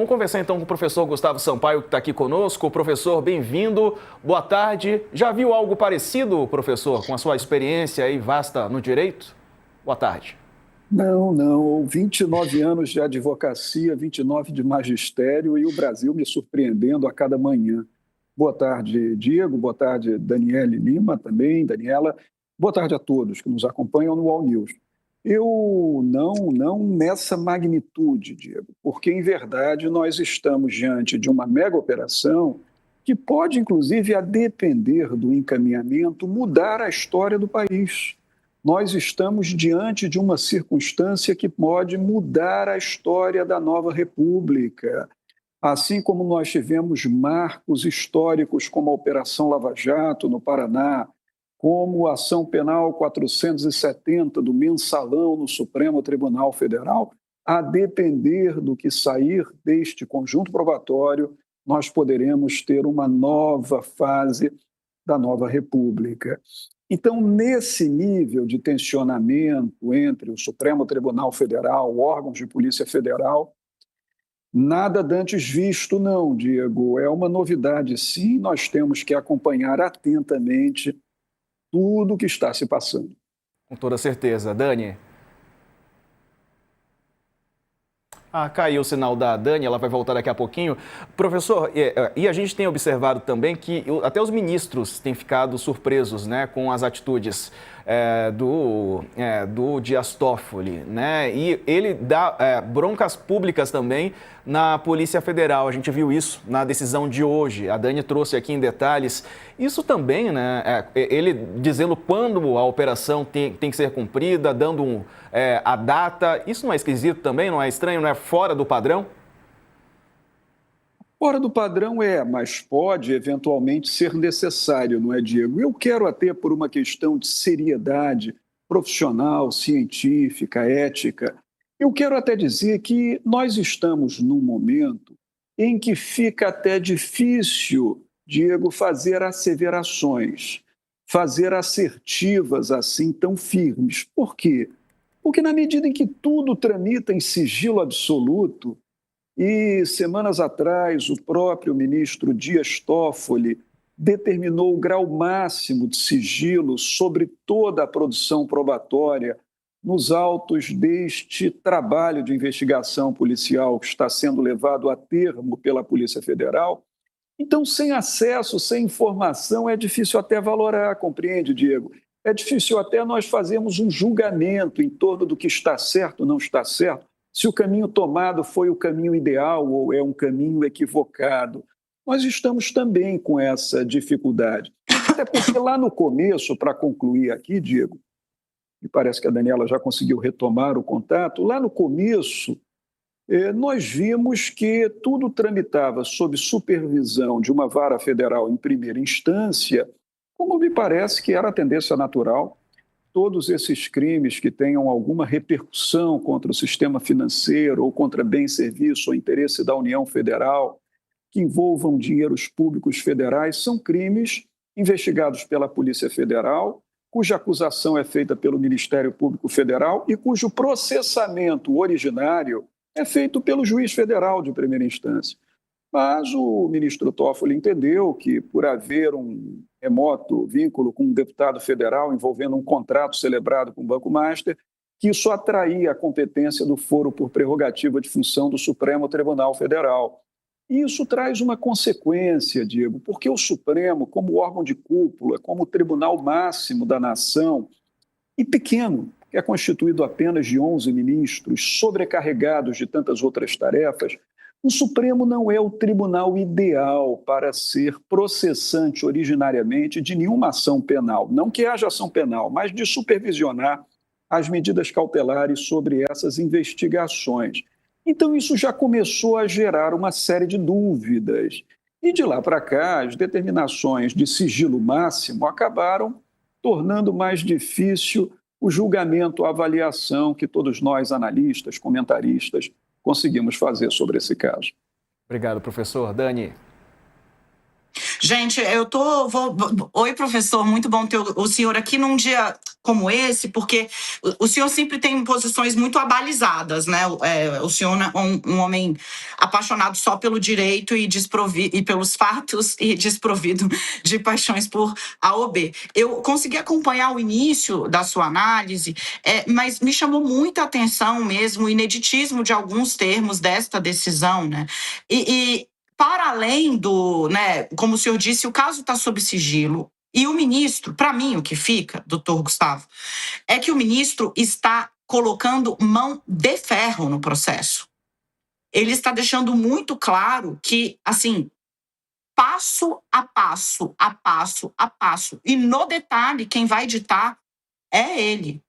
Vamos conversar então com o professor Gustavo Sampaio, que está aqui conosco. Professor, bem-vindo. Boa tarde. Já viu algo parecido, professor, com a sua experiência aí vasta no direito? Boa tarde. Não. 29 anos de advocacia, 29 de magistério e o Brasil me surpreendendo a cada manhã. Boa tarde, Diego. Boa tarde, Daniele Lima também, Daniela. Boa tarde a todos que nos acompanham no All News. Eu não nessa magnitude, Diego, porque, em verdade, nós estamos diante de uma mega operação que pode, inclusive, a depender do encaminhamento, mudar a história do país. Nós estamos diante de uma circunstância que pode mudar a história da nova República. Assim como nós tivemos marcos históricos como a Operação Lava Jato no Paraná, como a ação penal 470 do Mensalão no Supremo Tribunal Federal, a depender do que sair deste conjunto probatório, nós poderemos ter uma nova fase da nova República. Então, nesse nível de tensionamento entre o Supremo Tribunal Federal, órgãos de Polícia Federal, nada dantes visto, não, Diego. É uma novidade, sim. Nós temos que acompanhar atentamente tudo o que está se passando. Com toda certeza. Dani? Caiu o sinal da Dani, ela vai voltar daqui a pouquinho. Professor, e a gente tem observado também que até os ministros têm ficado surpresos, né, com as atitudes do Dias Toffoli, né? E ele dá broncas públicas também na Polícia Federal. A gente viu isso na decisão de hoje. A Dani trouxe aqui em detalhes. Isso também, né? Ele dizendo quando a operação tem que ser cumprida, dando a data. Isso não é esquisito também? Não é estranho? Não é fora do padrão? Fora do padrão mas pode eventualmente ser necessário, não é, Diego? Eu quero até por uma questão de seriedade profissional, científica, ética, eu quero até dizer que nós estamos num momento em que fica até difícil, Diego, fazer asseverações, fazer assertivas assim tão firmes. Por quê? Porque na medida em que tudo tramita em sigilo absoluto, e semanas atrás o próprio ministro Dias Toffoli determinou o grau máximo de sigilo sobre toda a produção probatória nos autos deste trabalho de investigação policial que está sendo levado a termo pela Polícia Federal. Então, sem acesso, sem informação, é difícil até valorar, compreende, Diego? É difícil até nós fazermos um julgamento em torno do que está certo ou não está certo, se o caminho tomado foi o caminho ideal ou é um caminho equivocado. Nós estamos também com essa dificuldade. Até porque lá no começo, para concluir aqui, Diego, e parece que a Daniela já conseguiu retomar o contato, lá no começo nós vimos que tudo tramitava sob supervisão de uma vara federal em primeira instância, como me parece que era a tendência natural. Todos esses crimes que tenham alguma repercussão contra o sistema financeiro ou contra bem, serviço ou interesse da União Federal, que envolvam dinheiros públicos federais, são crimes investigados pela Polícia Federal, cuja acusação é feita pelo Ministério Público Federal e cujo processamento originário é feito pelo juiz federal de primeira instância. Mas o ministro Toffoli entendeu que, por haver um remoto vínculo com um deputado federal envolvendo um contrato celebrado com o Banco Master, que isso atraía a competência do foro por prerrogativa de função do Supremo Tribunal Federal. E isso traz uma consequência, Diego, porque o Supremo, como órgão de cúpula, como tribunal máximo da nação, e pequeno, que é constituído apenas de 11 ministros, sobrecarregados de tantas outras tarefas, o Supremo não é o tribunal ideal para ser processante originariamente de nenhuma ação penal. Não que haja ação penal, mas de supervisionar as medidas cautelares sobre essas investigações. Então, isso já começou a gerar uma série de dúvidas. E de lá para cá, as determinações de sigilo máximo acabaram tornando mais difícil o julgamento, a avaliação que todos nós, analistas, comentaristas, conseguimos fazer sobre esse caso. Obrigado, professor. Dani? Gente, Oi, professor, muito bom ter o senhor aqui num dia como esse, porque o senhor sempre tem posições muito abalizadas, né? O senhor é um homem apaixonado só pelo direito e pelos fatos e desprovido de paixões por A ou B. Eu consegui acompanhar o início da sua análise, mas me chamou muita atenção mesmo o ineditismo de alguns termos desta decisão, né? Para além do, né, como o senhor disse, o caso está sob sigilo. E o ministro, para mim, o que fica, doutor Gustavo, é que o ministro está colocando mão de ferro no processo. Ele está deixando muito claro que, assim, passo a passo, a passo a passo. E no detalhe, quem vai ditar é ele.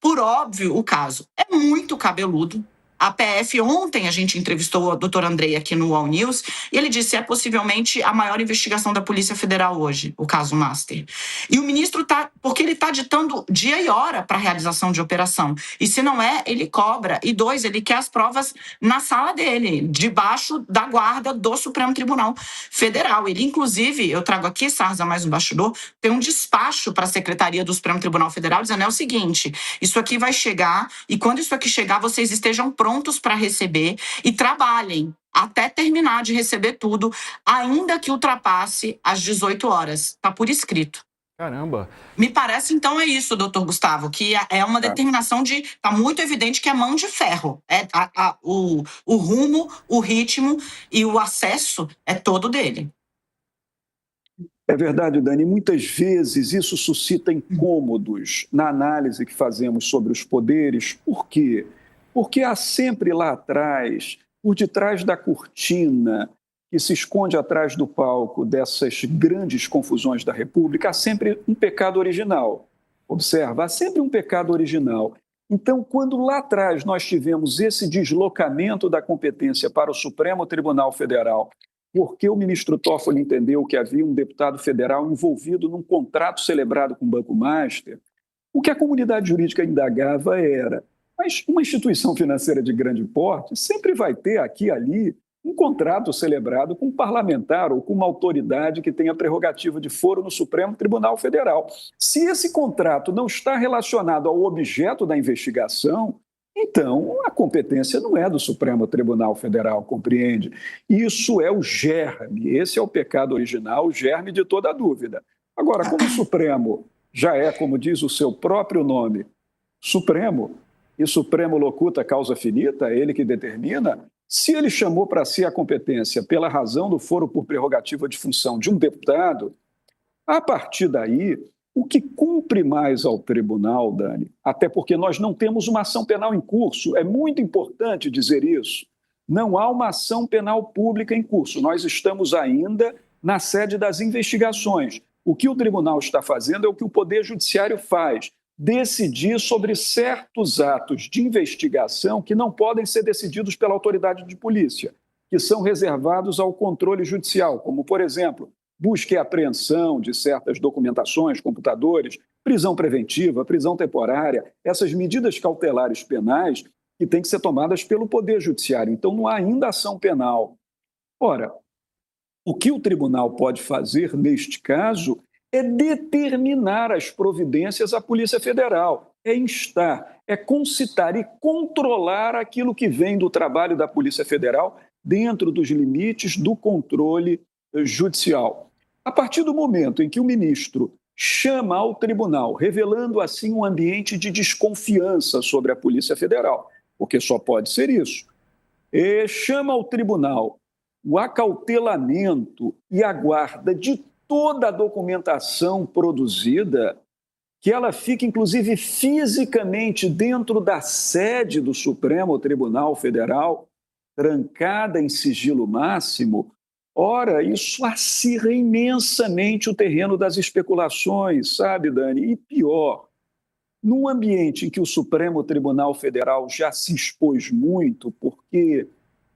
Por óbvio, o caso é muito cabeludo. A PF, ontem a gente entrevistou o doutor Andrei aqui no All News, e ele disse que é possivelmente a maior investigação da Polícia Federal hoje, o caso Master. E o ministro porque ele está ditando dia e hora para a realização de operação. E se não é, ele cobra. E 2, ele quer as provas na sala dele, debaixo da guarda do Supremo Tribunal Federal. Ele, inclusive, eu trago aqui, Sarza, mais um bastidor, tem um despacho para a Secretaria do Supremo Tribunal Federal dizendo o seguinte: isso aqui vai chegar, e quando isso aqui chegar, vocês estejam prontos para receber e trabalhem até terminar de receber tudo, ainda que ultrapasse as 18 horas. Está por escrito. Caramba. Me parece, então, é isso, doutor Gustavo, que é uma determinação de... Está muito evidente que é mão de ferro. O rumo, o ritmo e o acesso é todo dele. É verdade, Dani. Muitas vezes isso suscita incômodos na análise que fazemos sobre os poderes. Por quê? Porque há sempre lá atrás, por detrás da cortina que se esconde atrás do palco dessas grandes confusões da República, há sempre um pecado original. Observa, há sempre um pecado original. Então, quando lá atrás nós tivemos esse deslocamento da competência para o Supremo Tribunal Federal, porque o ministro Toffoli entendeu que havia um deputado federal envolvido num contrato celebrado com o Banco Master, o que a comunidade jurídica indagava era: mas uma instituição financeira de grande porte sempre vai ter aqui e ali um contrato celebrado com um parlamentar ou com uma autoridade que tenha prerrogativa de foro no Supremo Tribunal Federal. Se esse contrato não está relacionado ao objeto da investigação, então a competência não é do Supremo Tribunal Federal, compreende? Isso é o germe, esse é o pecado original, o germe de toda dúvida. Agora, como o Supremo já é, como diz o seu próprio nome, Supremo, e Supremo locuta causa finita, é ele que determina. Se ele chamou para si a competência pela razão do foro por prerrogativa de função de um deputado, a partir daí, o que cumpre mais ao tribunal, Dani, até porque nós não temos uma ação penal em curso, é muito importante dizer isso, não há uma ação penal pública em curso, nós estamos ainda na sede das investigações. O que o tribunal está fazendo é o que o Poder Judiciário faz: decidir sobre certos atos de investigação que não podem ser decididos pela autoridade de polícia, que são reservados ao controle judicial, como, por exemplo, busca e apreensão de certas documentações, computadores, prisão preventiva, prisão temporária, essas medidas cautelares penais que têm que ser tomadas pelo Poder Judiciário. Então, não há ainda ação penal. Ora, o que o tribunal pode fazer neste caso é determinar as providências à Polícia Federal, é instar, é concitar e controlar aquilo que vem do trabalho da Polícia Federal dentro dos limites do controle judicial. A partir do momento em que o ministro chama ao tribunal, revelando assim um ambiente de desconfiança sobre a Polícia Federal, porque só pode ser isso, chama ao tribunal o acautelamento e a guarda de toda a documentação produzida, que ela fique, inclusive, fisicamente dentro da sede do Supremo Tribunal Federal, trancada em sigilo máximo. Ora, isso acirra imensamente o terreno das especulações, sabe, Dani? E pior, num ambiente em que o Supremo Tribunal Federal já se expôs muito, porque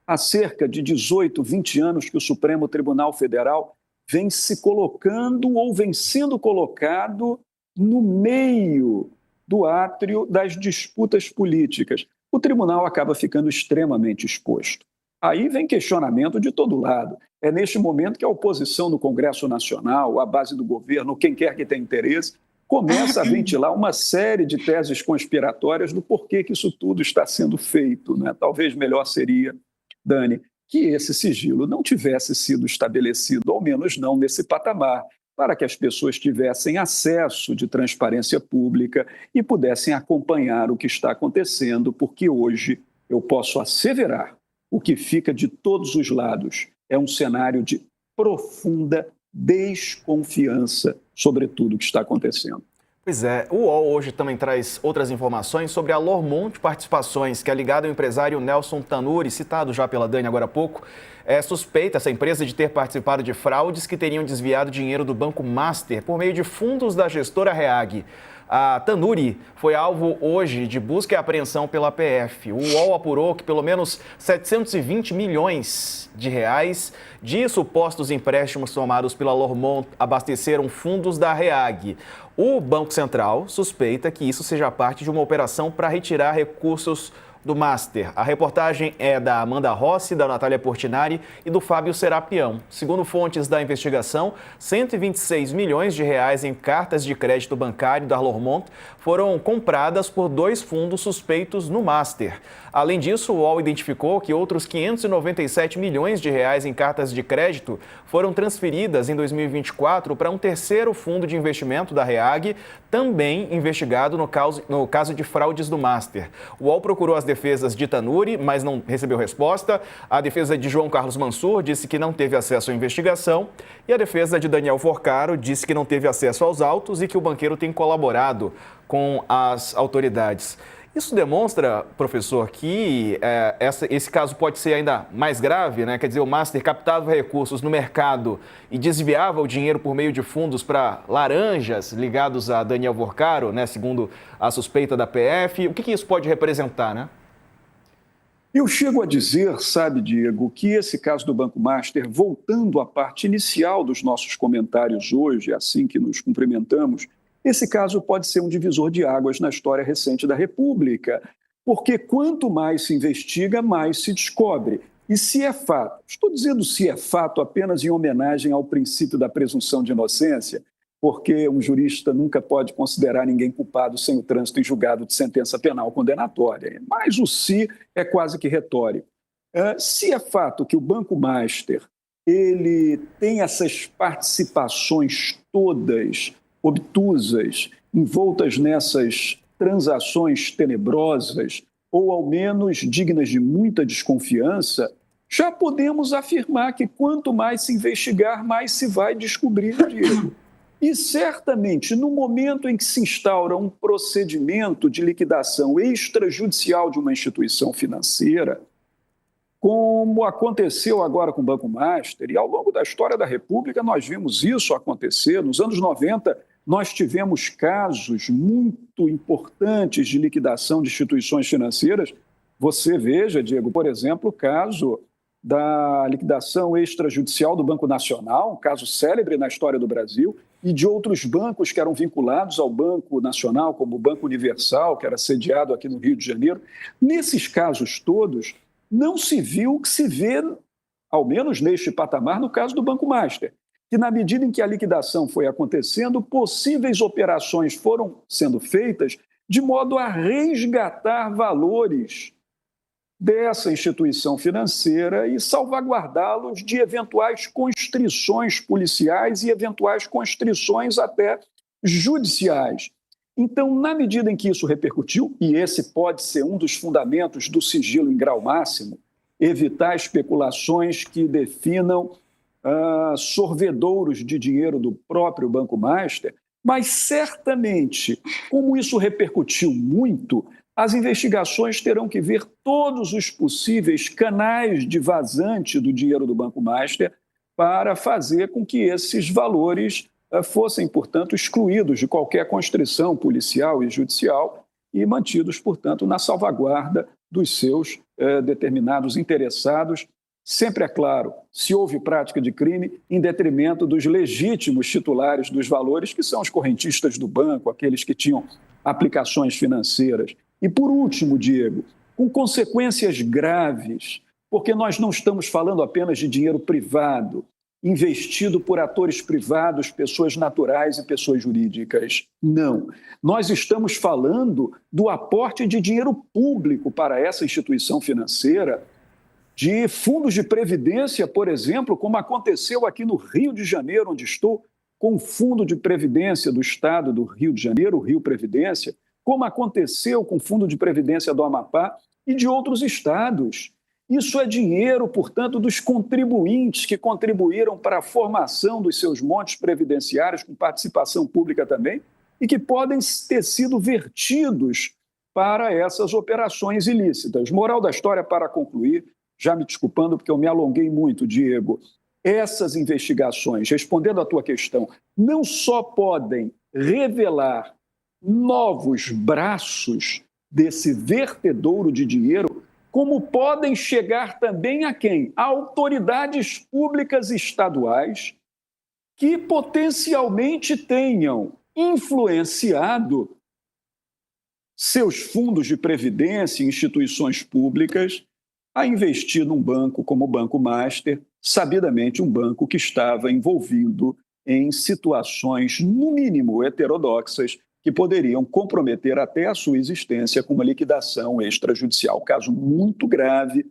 há cerca de 18, 20 anos que o Supremo Tribunal Federal vem se colocando ou vem sendo colocado no meio do átrio das disputas políticas. O tribunal acaba ficando extremamente exposto. Aí vem questionamento de todo lado. É neste momento que a oposição no Congresso Nacional, a base do governo, quem quer que tenha interesse, começa a ventilar uma série de teses conspiratórias do porquê que isso tudo está sendo feito, né? Talvez melhor seria, Dani, que esse sigilo não tivesse sido estabelecido, ao menos não nesse patamar, para que as pessoas tivessem acesso de transparência pública e pudessem acompanhar o que está acontecendo, porque hoje eu posso asseverar o que fica de todos os lados é um cenário de profunda desconfiança sobre tudo o que está acontecendo. Pois é, o UOL hoje também traz outras informações sobre a Lormont Participações, que é ligada ao empresário Nelson Tanuri, citado já pela Dani agora há pouco. É suspeita essa empresa de ter participado de fraudes que teriam desviado dinheiro do Banco Master por meio de fundos da gestora Reag. A Tanuri foi alvo hoje de busca e apreensão pela PF. O UOL apurou que pelo menos 720 milhões de reais de supostos empréstimos tomados pela Lormont abasteceram fundos da Reag. O Banco Central suspeita que isso seja parte de uma operação para retirar recursos do Master. A reportagem é da Amanda Rossi, da Natália Portinari e do Fábio Serapião. Segundo fontes da investigação, 126 milhões de reais em cartas de crédito bancário da Lormont foram compradas por 2 fundos suspeitos no Master. Além disso, o UOL identificou que outros 597 milhões de reais em cartas de crédito foram transferidas em 2024 para um terceiro fundo de investimento da Reag, também investigado no caso de fraudes do Master. O UOL procurou as defesas de Tanuri, mas não recebeu resposta. A defesa de João Carlos Mansur disse que não teve acesso à investigação. E a defesa de Daniel Forcaro disse que não teve acesso aos autos e que o banqueiro tem colaborado com as autoridades. Isso demonstra, professor, que esse caso pode ser ainda mais grave, né? Quer dizer, o Master captava recursos no mercado e desviava o dinheiro por meio de fundos para laranjas ligados a Daniel Forcaro, né? Segundo a suspeita da PF. O que isso pode representar, né? Eu chego a dizer, sabe, Diego, que esse caso do Banco Master, voltando à parte inicial dos nossos comentários hoje, assim que nos cumprimentamos, esse caso pode ser um divisor de águas na história recente da República, porque quanto mais se investiga, mais se descobre. E se é fato, estou dizendo se é fato apenas em homenagem ao princípio da presunção de inocência, porque um jurista nunca pode considerar ninguém culpado sem o trânsito em julgado de sentença penal condenatória. Mas o se é quase que retórico. Se é fato que o Banco Master ele tem essas participações todas obtusas, envoltas nessas transações tenebrosas, ou ao menos dignas de muita desconfiança, já podemos afirmar que quanto mais se investigar, mais se vai descobrir, Diego. E certamente, no momento em que se instaura um procedimento de liquidação extrajudicial de uma instituição financeira, como aconteceu agora com o Banco Master, e ao longo da história da República nós vimos isso acontecer. Nos anos 90, nós tivemos casos muito importantes de liquidação de instituições financeiras. Você veja, Diego, por exemplo, o caso da liquidação extrajudicial do Banco Nacional, um caso célebre na história do Brasil, e de outros bancos que eram vinculados ao Banco Nacional, como o Banco Universal, que era sediado aqui no Rio de Janeiro. Nesses casos todos, não se viu o que se vê, ao menos neste patamar, no caso do Banco Master, que na medida em que a liquidação foi acontecendo, possíveis operações foram sendo feitas de modo a resgatar valores dessa instituição financeira e salvaguardá-los de eventuais constrições policiais e eventuais constrições até judiciais. Então, na medida em que isso repercutiu, e esse pode ser um dos fundamentos do sigilo em grau máximo, evitar especulações que definam sorvedouros de dinheiro do próprio Banco Master, mas certamente, como isso repercutiu muito, as investigações terão que ver todos os possíveis canais de vazante do dinheiro do Banco Master para fazer com que esses valores fossem, portanto, excluídos de qualquer constrição policial e judicial e mantidos, portanto, na salvaguarda dos seus determinados interessados. Sempre é claro, se houve prática de crime, em detrimento dos legítimos titulares dos valores, que são os correntistas do banco, aqueles que tinham aplicações financeiras. E, por último, Diego, com consequências graves, porque nós não estamos falando apenas de dinheiro privado, investido por atores privados, pessoas naturais e pessoas jurídicas. Não. Nós estamos falando do aporte de dinheiro público para essa instituição financeira, de fundos de previdência, por exemplo, como aconteceu aqui no Rio de Janeiro, onde estou, com o Fundo de Previdência do Estado do Rio de Janeiro, o Rio Previdência, como aconteceu com o Fundo de Previdência do Amapá e de outros estados. Isso é dinheiro, portanto, dos contribuintes que contribuíram para a formação dos seus montes previdenciários, com participação pública também, e que podem ter sido vertidos para essas operações ilícitas. Moral da história, para concluir, já me desculpando porque eu me alonguei muito, Diego, essas investigações, respondendo à tua questão, não só podem revelar novos braços desse vertedouro de dinheiro, como podem chegar também a quem? A autoridades públicas estaduais que potencialmente tenham influenciado seus fundos de previdência e instituições públicas a investir num banco como o Banco Master, sabidamente um banco que estava envolvido em situações, no mínimo, heterodoxas, que poderiam comprometer até a sua existência com uma liquidação extrajudicial. Caso muito grave,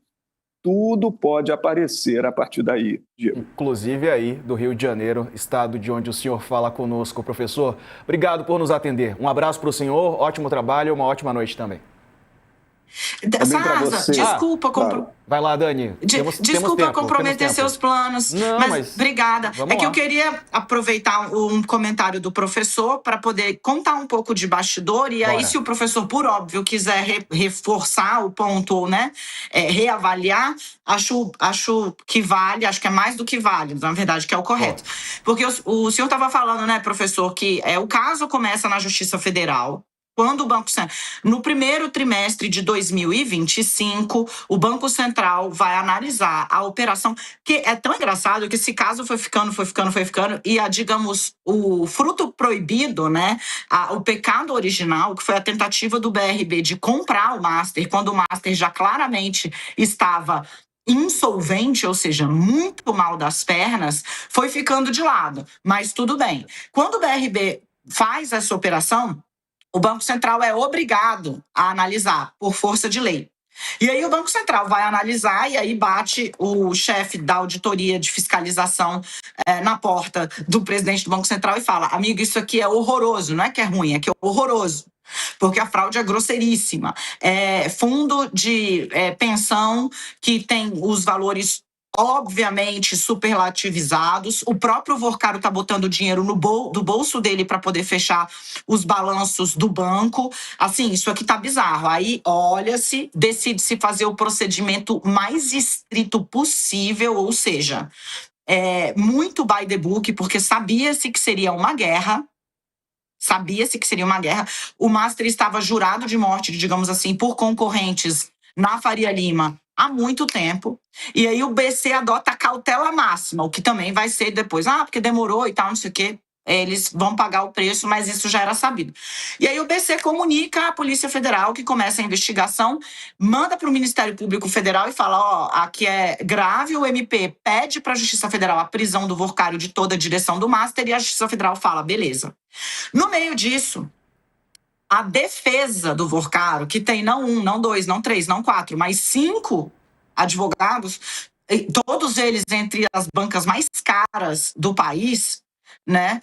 tudo pode aparecer a partir daí, Diego. Inclusive aí do Rio de Janeiro, estado de onde o senhor fala conosco. Professor, obrigado por nos atender. Um abraço para o senhor, ótimo trabalho e uma ótima noite também. Sarza, desculpa. Claro. Vai lá, Dani. Desculpa comprometer seus planos, Não, mas obrigada. Vamos lá. Eu queria aproveitar um comentário do professor para poder contar um pouco de bastidor e aí, se o professor, por óbvio, quiser reforçar o ponto ou reavaliar, acho que vale, acho que é mais do que vale, na verdade, que é o correto. Porque o senhor estava falando, né, professor, que o caso começa na Justiça Federal. Quando o Banco Central, no primeiro trimestre de 2025, o Banco Central vai analisar a operação, que é tão engraçado que esse caso foi ficando, e digamos, o fruto proibido, né, o pecado original, que foi a tentativa do BRB de comprar o Master, quando o Master já claramente estava insolvente, ou seja, muito mal das pernas, foi ficando de lado. Mas tudo bem. Quando o BRB faz essa operação, o Banco Central é obrigado a analisar, por força de lei. E aí o Banco Central vai analisar e aí bate o chefe da auditoria de fiscalização na porta do presidente do Banco Central e fala: amigo, isso aqui é horroroso, não é que é ruim, é que é horroroso. Porque a fraude é grosseiríssima. Fundo de pensão que tem os valores obviamente superlativizados. O próprio Vorcaro está botando dinheiro do bolso dele para poder fechar os balanços do banco. Assim, isso aqui tá bizarro. Aí, olha-se, decide-se fazer o procedimento mais estrito possível, ou seja, muito by the book, porque sabia-se que seria uma guerra. O Master estava jurado de morte, digamos assim, por concorrentes na Faria Lima há muito tempo. E aí o BC adota a cautela máxima, o que também vai ser depois, porque demorou e tal, não sei o quê. Eles vão pagar o preço, mas isso já era sabido. E aí o BC comunica à Polícia Federal que começa a investigação, manda para o Ministério Público Federal e fala: aqui é grave, o MP pede para a Justiça Federal a prisão do Vorcário de toda a direção do Master e a Justiça Federal fala: beleza. No meio disso, a defesa do Vorcaro, que tem não 1, não 2, não 3, não 4, mas 5 advogados, todos eles entre as bancas mais caras do país, né?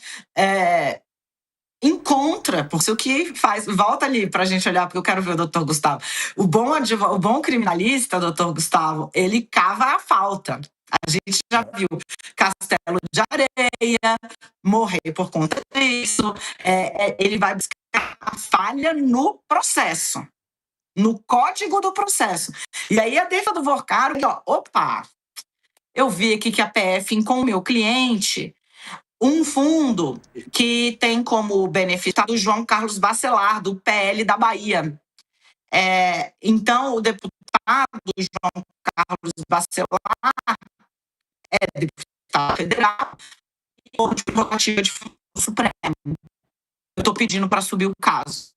Encontra, por isso que faz, volta ali pra gente olhar, porque eu quero ver o doutor Gustavo. O bom criminalista, doutor Gustavo, ele cava a falta. A gente já viu Castelo de Areia morrer por conta disso. Ele vai buscar a falha no processo, no código do processo. E aí a defesa do Vorcaro, eu vi aqui que a PF com o meu cliente um fundo que tem como beneficiário o João Carlos Bacelar, do PL da Bahia. Então, o deputado João Carlos Bacelar é deputado federal e por prerrogativa de fundo Supremo. Eu estou pedindo para subir o caso.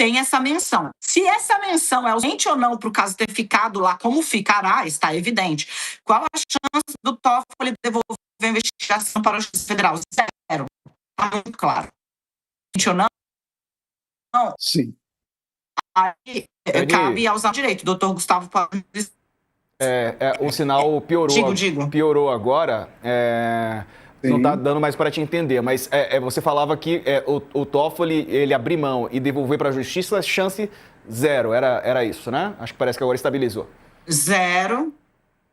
tem essa menção. Se essa menção é ausente ou não para o caso ter ficado lá, como ficará, está evidente. Qual a chance do Toffoli devolver a investigação para a Justiça Federal? Zero. Está muito claro. Ausente ou não? Não. Sim. Aí cabe aos direito. Doutor Gustavo pode dizer. O sinal piorou. Digo. Piorou agora. Não está dando mais para te entender, mas você falava que o Toffoli, ele abrir mão e devolver para a justiça, chance zero. Era isso, né? Acho que parece que agora estabilizou. Zero.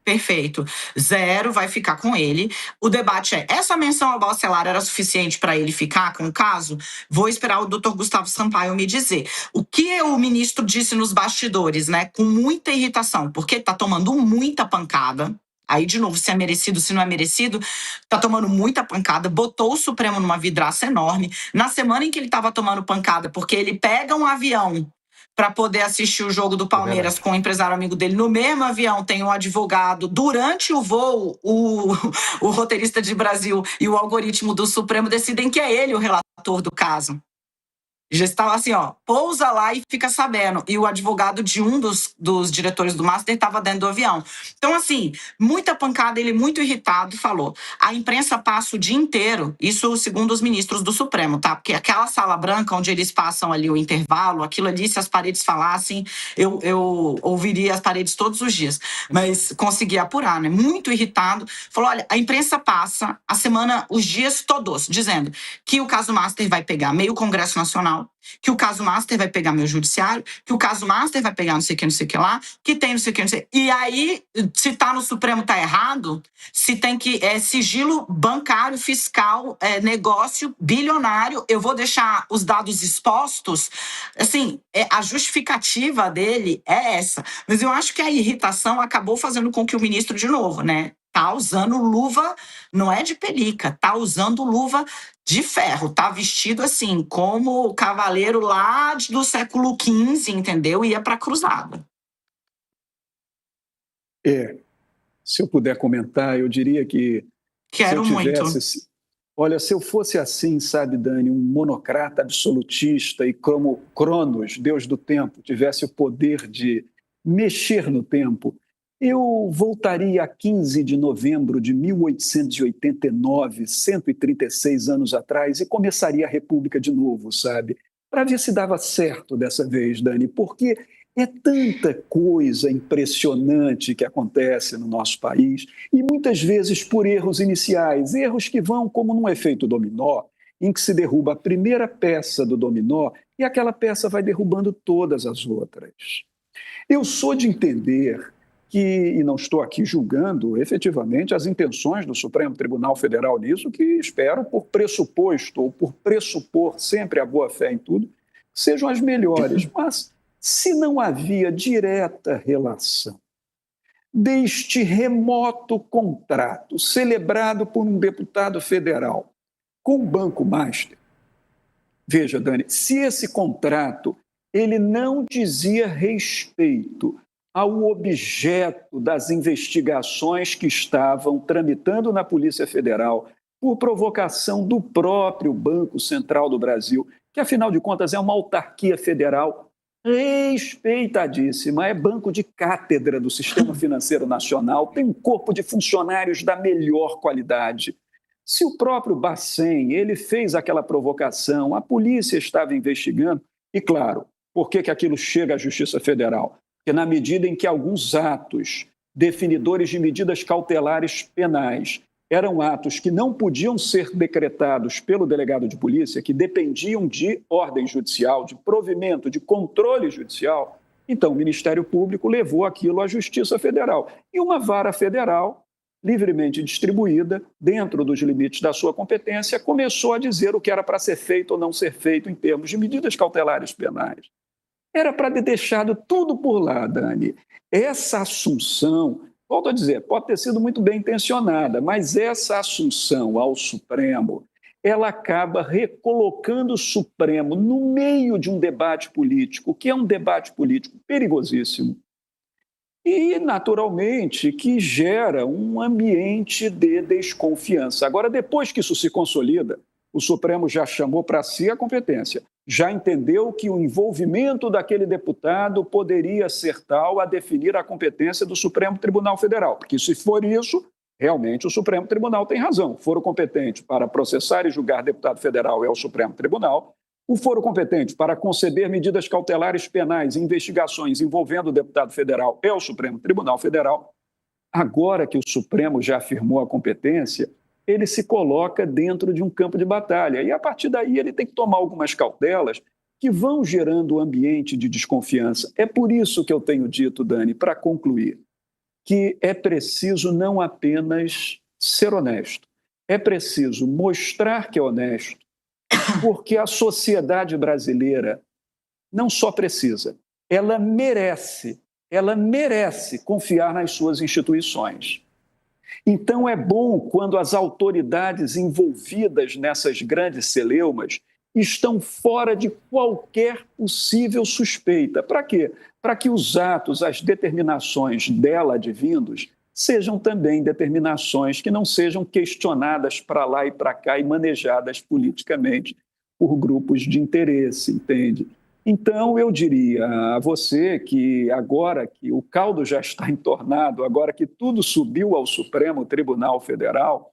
Perfeito. Zero vai ficar com ele. O debate essa menção ao Bacelar era suficiente para ele ficar com o caso? Vou esperar o doutor Gustavo Sampaio me dizer. O que o ministro disse nos bastidores, né? Com muita irritação, porque está tomando muita pancada. Aí, de novo, se é merecido, se não é merecido, tá tomando muita pancada, botou o Supremo numa vidraça enorme. Na semana em que ele estava tomando pancada, porque ele pega um avião para poder assistir o jogo do Palmeiras com o empresário amigo dele. No mesmo avião tem um advogado. Durante o voo, o roteirista de Brasil e o algoritmo do Supremo decidem que é ele o relator do caso. Já estava assim, pousa lá e fica sabendo. E o advogado de um dos diretores do Master estava dentro do avião. Então, assim, muita pancada, ele muito irritado, falou. A imprensa passa o dia inteiro, isso segundo os ministros do Supremo, tá? Porque aquela sala branca onde eles passam ali o intervalo, aquilo ali, se as paredes falassem, eu ouviria as paredes todos os dias. Mas consegui apurar, né? Muito irritado. Falou, olha, a imprensa passa a semana, os dias todos, dizendo que o caso Master vai pegar meio Congresso Nacional, que o caso Master vai pegar meu judiciário, que o caso Master vai pegar não sei o que lá, que tem não sei o que, não sei. E aí, se tá no Supremo, tá errado, se tem que sigilo bancário, fiscal, negócio bilionário, eu vou deixar os dados expostos. Assim, a justificativa dele é essa. Mas eu acho que a irritação acabou fazendo com que o ministro, de novo, né, tá usando luva, não é de pelica, tá usando luva de ferro, tá vestido assim, como o cavaleiro lá do século XV, entendeu? Ia pra cruzada. Se eu puder comentar, eu diria que Quero se eu tivesse, muito. Olha, se eu fosse assim, sabe, Dani, um monocrata absolutista e como Cronos, deus do tempo, tivesse o poder de mexer no tempo, eu voltaria a 15 de novembro de 1889, 136 anos atrás, e começaria a República de novo, sabe? Para ver se dava certo dessa vez, Dani, porque é tanta coisa impressionante que acontece no nosso país, e muitas vezes por erros iniciais, erros que vão como num efeito dominó, em que se derruba a primeira peça do dominó e aquela peça vai derrubando todas as outras. Eu sou de entender e não estou aqui julgando efetivamente as intenções do Supremo Tribunal Federal nisso, que espero, por pressuposto ou por pressupor sempre a boa-fé em tudo, sejam as melhores. Mas se não havia direta relação deste remoto contrato celebrado por um deputado federal com o Banco Master, veja, Dani, se esse contrato ele não dizia respeito ao objeto das investigações que estavam tramitando na Polícia Federal por provocação do próprio Banco Central do Brasil, que, afinal de contas, é uma autarquia federal respeitadíssima, é banco de cátedra do Sistema Financeiro Nacional, tem um corpo de funcionários da melhor qualidade. Se o próprio Bacen, ele fez aquela provocação, a polícia estava investigando, e claro, por que aquilo chega à Justiça Federal? Porque na medida em que alguns atos definidores de medidas cautelares penais eram atos que não podiam ser decretados pelo delegado de polícia, que dependiam de ordem judicial, de provimento, de controle judicial, então o Ministério Público levou aquilo à Justiça Federal. E uma vara federal, livremente distribuída, dentro dos limites da sua competência, começou a dizer o que era para ser feito ou não ser feito em termos de medidas cautelares penais. Era para ter deixado tudo por lá, Dani. Essa assunção, volto a dizer, pode ter sido muito bem intencionada, mas essa assunção ao Supremo, ela acaba recolocando o Supremo no meio de um debate político, que é um debate político perigosíssimo, e, naturalmente, que gera um ambiente de desconfiança. Agora, depois que isso se consolida, o Supremo já chamou para si a competência, já entendeu que o envolvimento daquele deputado poderia ser tal a definir a competência do Supremo Tribunal Federal, porque se for isso, realmente o Supremo Tribunal tem razão. O foro competente para processar e julgar deputado federal é o Supremo Tribunal. O foro competente para conceder medidas cautelares penais e investigações envolvendo o deputado federal é o Supremo Tribunal Federal. Agora que o Supremo já afirmou a competência, ele se coloca dentro de um campo de batalha. E, a partir daí, ele tem que tomar algumas cautelas que vão gerando um ambiente de desconfiança. É por isso que eu tenho dito, Dani, para concluir, que é preciso não apenas ser honesto, é preciso mostrar que é honesto, porque a sociedade brasileira não só precisa, ela merece confiar nas suas instituições. Então é bom quando as autoridades envolvidas nessas grandes celeumas estão fora de qualquer possível suspeita. Para quê? Para que os atos, as determinações dela advindos sejam também determinações que não sejam questionadas para lá e para cá e manejadas politicamente por grupos de interesse, entende? Então, eu diria a você que agora que o caldo já está entornado, agora que tudo subiu ao Supremo Tribunal Federal,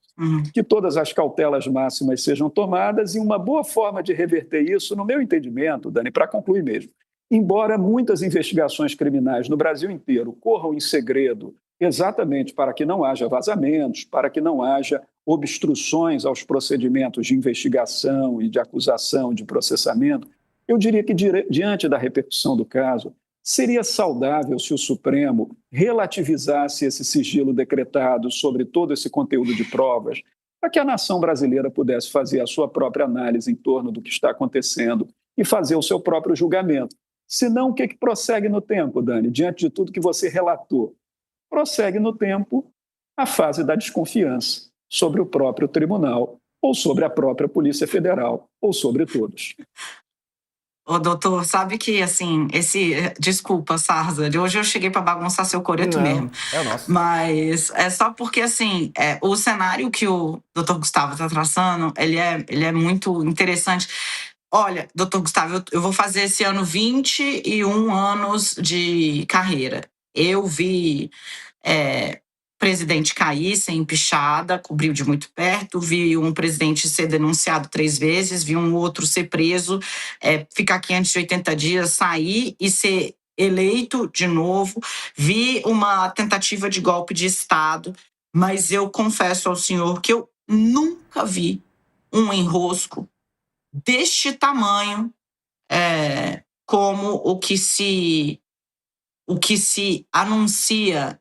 que todas as cautelas máximas sejam tomadas e uma boa forma de reverter isso, no meu entendimento, Dani, para concluir mesmo, embora muitas investigações criminais no Brasil inteiro corram em segredo exatamente para que não haja vazamentos, para que não haja obstruções aos procedimentos de investigação e de acusação, de processamento, eu diria que, diante da repercussão do caso, seria saudável se o Supremo relativizasse esse sigilo decretado sobre todo esse conteúdo de provas, para que a nação brasileira pudesse fazer a sua própria análise em torno do que está acontecendo e fazer o seu próprio julgamento. Senão, o que prossegue no tempo, Dani? Diante de tudo que você relatou, prossegue no tempo a fase da desconfiança sobre o próprio tribunal, ou sobre a própria Polícia Federal, ou sobre todos. Ô, doutor, sabe que, assim, desculpa, Sarza, de hoje eu cheguei para bagunçar seu coreto mesmo. É o nosso. Mas é só porque, assim, o cenário que o doutor Gustavo está traçando, ele é muito interessante. Olha, doutor Gustavo, eu vou fazer esse ano 21 anos de carreira. Eu vi presidente cair sem empichada, cobriu de muito perto, vi um presidente ser denunciado 3 vezes, vi um outro ser preso, ficar 580 dias, sair e ser eleito de novo, vi uma tentativa de golpe de Estado, mas eu confesso ao senhor que eu nunca vi um enrosco deste tamanho como o que se anuncia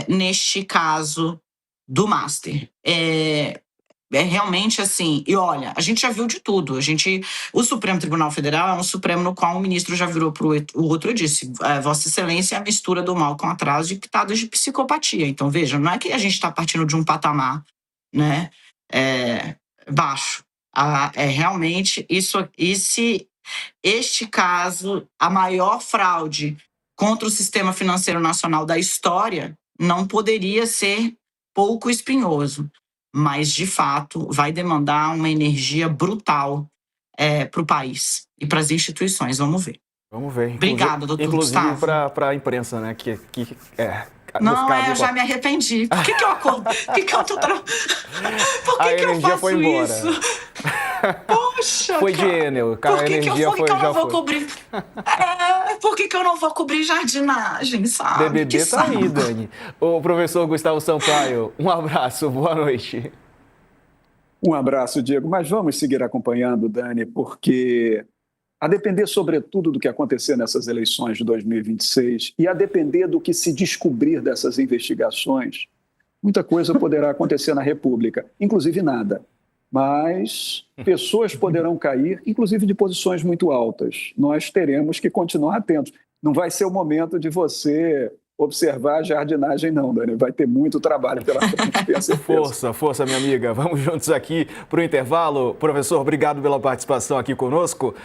neste caso do Master. É realmente assim, e olha, a gente já viu de tudo. O Supremo Tribunal Federal é um Supremo no qual o ministro já virou para o outro e disse: Vossa Excelência é a mistura do mal com atraso de pitadas de psicopatia. Então, veja, não é que a gente está partindo de um patamar, né, baixo. Realmente isso. E se este caso, a maior fraude contra o sistema financeiro nacional da história, não poderia ser pouco espinhoso, mas, de fato, vai demandar uma energia brutal para o país e para as instituições. Vamos ver. Vamos ver. Obrigada, doutor Gustavo. Inclusive para a imprensa, né? Não, eu já me arrependi. Por que eu acordo? Por que eu tô... Por que eu faço foi embora. isso? Poxa, foi de Enel. Por que eu não vou cobrir? Por que eu não vou cobrir jardinagem, sabe? BBB tá aí, Dani. O professor Gustavo Sampaio, um abraço, boa noite. Um abraço, Diego. Mas vamos seguir acompanhando, Dani, porque a depender, sobretudo, do que acontecer nessas eleições de 2026 e a depender do que se descobrir dessas investigações, muita coisa poderá acontecer na República, inclusive nada. Mas pessoas poderão cair, inclusive de posições muito altas. Nós teremos que continuar atentos. Não vai ser o momento de você observar a jardinagem, não, Dani. Vai ter muito trabalho pela frente, tenho certeza. Força, minha amiga. Vamos juntos aqui para o intervalo. Professor, obrigado pela participação aqui conosco.